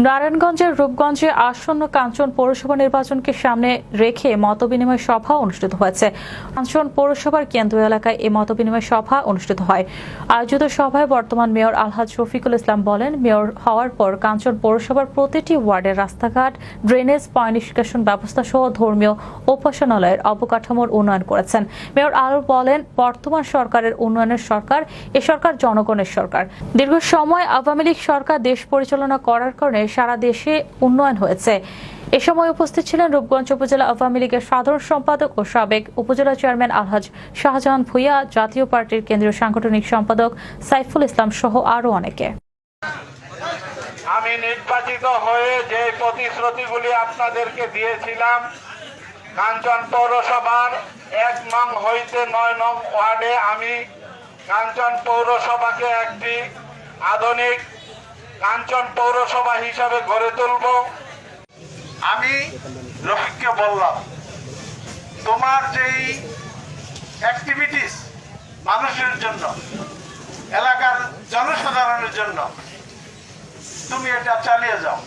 নারায়ণগঞ্জের রূপগঞ্জে আসন্ন কাঞ্চন পৌরসভা নির্বাচনকে সামনে রেখে মতবিনিময় সভা অনুষ্ঠিত হয়েছে। কাঞ্চন পৌরসভার কেন্দ্রীয় এলাকায় এই মতবিনিময় সভা অনুষ্ঠিত হয়। আয়োজিত সভায় বর্তমান মেয়র আলহাজ রফিকুল ইসলাম বলেন, মেয়র হওয়ার পর কাঞ্চন পৌরসভার প্রতিটি ওয়ার্ডের রাস্তাঘাট, ড্রেনেজ, পয় নিষ্কাশন ব্যবস্থা সহ ধর্মীয় উপাসনালয়ের অবকাঠামোর উন্নয়ন করেছেন। মেয়র আরও বলেন, বর্তমান সরকারের উন্নয়নের সরকার, এ সরকার জনগণের সরকার। দীর্ঘ সময় আওয়ামী লীগ সরকার দেশ পরিচালনা করার কারণে সারা দেশে উন্নয়ন হয়েছে। এ সময় উপস্থিত ছিলেন রূপগঞ্জ উপজেলা আওয়ামী লীগের সাধারণ সম্পাদক ও সাবেক উপজেলা চেয়ারম্যান আলহাজ শাহজাহান ভূঁইয়া, জাতীয় পার্টির কেন্দ্রীয় সাংগঠনিক সম্পাদক সাইফুল ইসলাম সহ আরও অনেকে। আমি নির্বাচিত হয়ে যে প্রতিশ্রুতিগুলি আপনাদেরকে দিয়েছিলাম, কাঞ্চন পৌরসভার 1 নং হইতে 9 নং ওয়ার্ডে আমি কাঞ্চন পৌরসভাকে একটি আধুনিক কাঞ্চন পৌরসভা হিসাবে গড়ে তুলব। আমি রফিককে বললাম, তোমার যেই অ্যাক্টিভিটিস মানুষের জন্য, এলাকার জনসাধারণের জন্য, তুমি এটা চালিয়ে যাও।